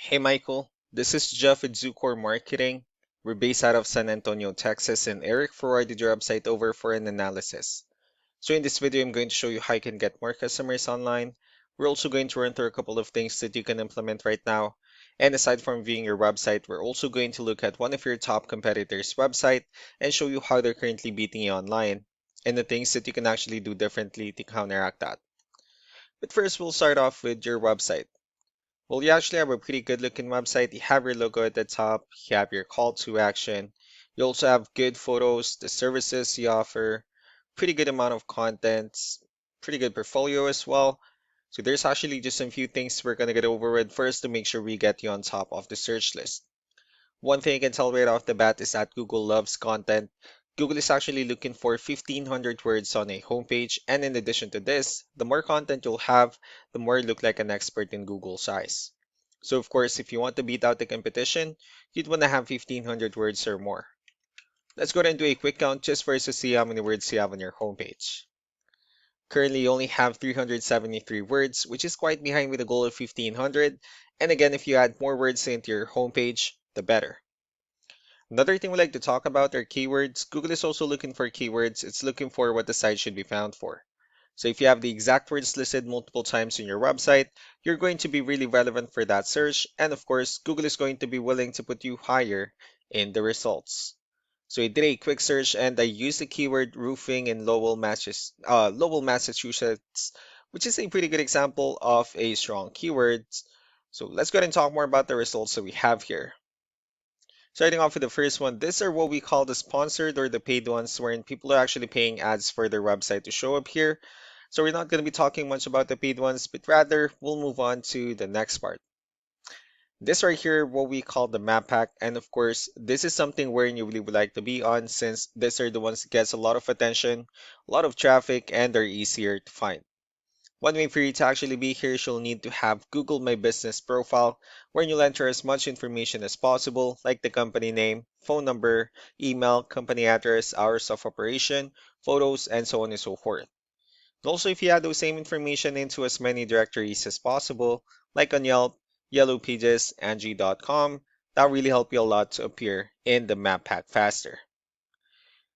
Hey Michael, this is Jeff at Zucor Marketing. We're based out of San Antonio, Texas, and Eric forwarded your website over for an analysis. So in this video, I'm going to show you how you can get more customers online. We're also going to run through a couple of things that you can implement right now. And aside from viewing your website, we're also going to look at one of your top competitors' website and show you how they're currently beating you online and the things that you can actually do differently to counteract that. But first, we'll start off with your website. Well, you actually have a pretty good looking website. You have your logo at the top, you have your call to action. You also have good photos, the services you offer, pretty good amount of contents, pretty good portfolio as well. So there's actually just some few things we're gonna get over with first to make sure we get you on top of the search list. One thing I can tell right off the bat is that Google loves content. Google is actually looking for 1,500 words on a homepage, and in addition to this, the more content you'll have, the more you look like an expert in Google's eyes. So of course, if you want to beat out the competition, you'd want to have 1,500 words or more. Let's go ahead and do a quick count just for us to see how many words you have on your homepage. Currently, you only have 373 words, which is quite behind with a goal of 1,500. And again, if you add more words into your homepage, the better. Another thing we like to talk about are keywords. Google is also looking for keywords. It's looking for what the site should be found for. So if you have the exact words listed multiple times in your website, you're going to be really relevant for that search. And of course, Google is going to be willing to put you higher in the results. So I did a quick search and I used the keyword roofing in Lowell, Massachusetts, which is a pretty good example of a strong keyword. So let's go ahead and talk more about the results that we have here. Starting off with the first one, these are what we call the sponsored or the paid ones, wherein people are actually paying ads for their website to show up here. So we're not going to be talking much about the paid ones, but rather we'll move on to the next part. This right here, what we call the map pack, and of course, this is something where you really would like to be on since these are the ones that gets a lot of attention, a lot of traffic, and they're easier to find. One way for you to actually be here is you'll need to have Google My Business profile, where you'll enter as much information as possible, like the company name, phone number, email, company address, hours of operation, photos, and so on and so forth. Also, if you add those same information into as many directories as possible, like on Yelp, Yellow Pages, Angie.com, that really help you a lot to appear in the map pack faster.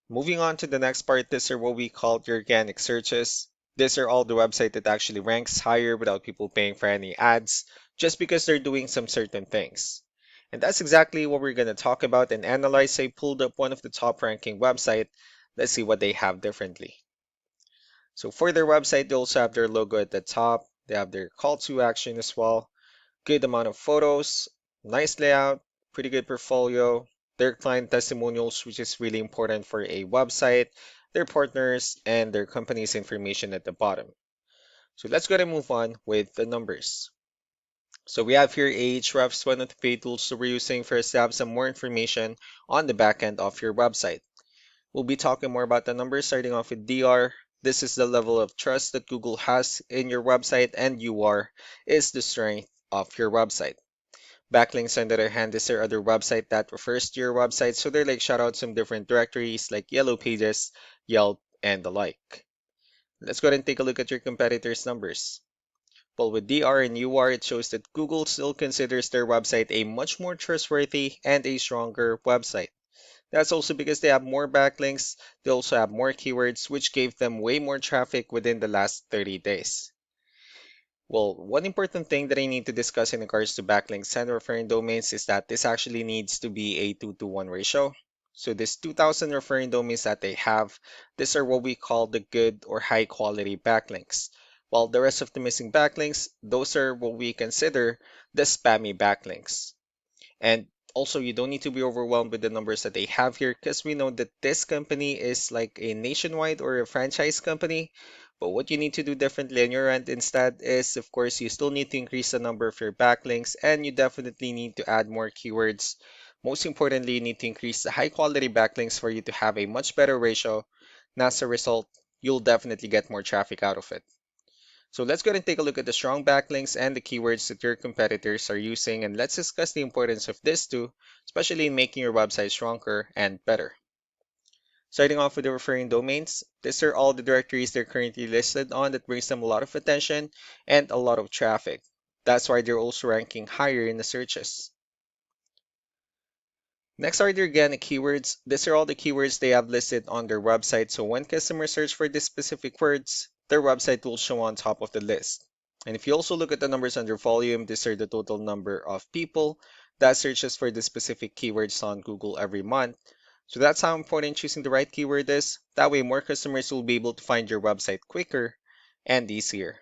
Moving on to the next part, these are what we call the organic searches. These are all the website that actually ranks higher without people paying for any ads, just because they're doing some certain things. And that's exactly what we're going to talk about and analyze. I pulled up one of the top ranking website. Let's see what they have differently. So for their website, they also have their logo at the top. They have their call to action as well. Good amount of photos, nice layout, pretty good portfolio, their client testimonials, which is really important for a website, their partners, and their company's information at the bottom. So let's go ahead and move on with the numbers. So we have here Ahrefs, one of the paid tools that we're using for us to have some more information on the back end of your website. We'll be talking more about the numbers starting off with DR. This is the level of trust that Google has in your website, and UR is the strength of your website. Backlinks, on the other hand, is there other website that refers to your website, so they're like shout out some different directories like Yellow Pages, Yelp, and the like. Let's go ahead and take a look at your competitors' numbers. Well, with DR and UR, it shows that Google still considers their website a much more trustworthy and a stronger website. That's also because they have more backlinks, they also have more keywords, which gave them way more traffic within the last 30 days. Well, one important thing that I need to discuss in regards to backlinks and referring domains is that this actually needs to be a 2 to 1 ratio. So this 2,000 referring domains that they have, these are what we call the good or high quality backlinks. While the rest of the missing backlinks, those are what we consider the spammy backlinks. And also, you don't need to be overwhelmed with the numbers that they have here because we know that this company is like a nationwide or a franchise company. But what you need to do differently on your end instead is, of course, you still need to increase the number of your backlinks and you definitely need to add more keywords. Most importantly, you need to increase the high quality backlinks for you to have a much better ratio. And as a result, you'll definitely get more traffic out of it. So let's go ahead and take a look at the strong backlinks and the keywords that your competitors are using, and let's discuss the importance of this too, especially in making your website stronger and better. Starting off with the referring domains, these are all the directories they're currently listed on that brings them a lot of attention and a lot of traffic. That's why they're also ranking higher in the searches. Next are the organic keywords. These are all the keywords they have listed on their website. So when customers search for these specific words, their website will show on top of the list. And if you also look at the numbers under volume, these are the total number of people that searches for the specific keywords on Google every month. So that's how important choosing the right keyword is. That way more customers will be able to find your website quicker and easier.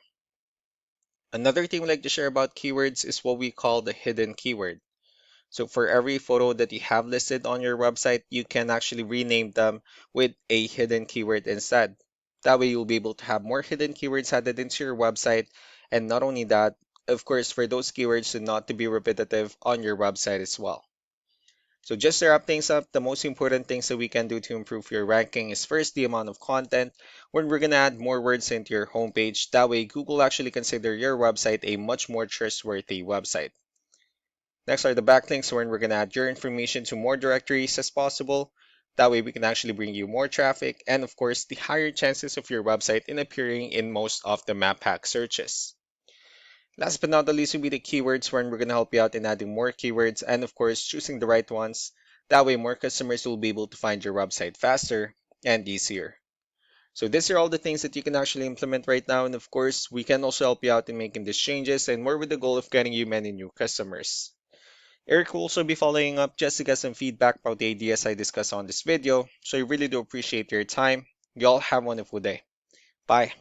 Another thing we like to share about keywords is what we call the hidden keyword. So for every photo that you have listed on your website, you can actually rename them with a hidden keyword instead. That way you'll be able to have more hidden keywords added into your website. And not only that, of course, for those keywords to not to be repetitive on your website as well. So just to wrap things up, the most important things that we can do to improve your ranking is first the amount of content, when we're gonna add more words into your homepage. That way Google actually consider your website a much more trustworthy website. Next are the backlinks, wherein we're going to add your information to more directories as possible. That way we can actually bring you more traffic and of course the higher chances of your website in appearing in most of the map hack searches. Last but not the least will be the keywords, wherein we're going to help you out in adding more keywords and of course choosing the right ones. That way more customers will be able to find your website faster and easier. So these are all the things that you can actually implement right now, and of course we can also help you out in making these changes and more with the goal of getting you many new customers. Eric will also be following up just to get some feedback about the ideas I discussed on this video, so I really do appreciate your time. Y'all have a wonderful day. Bye.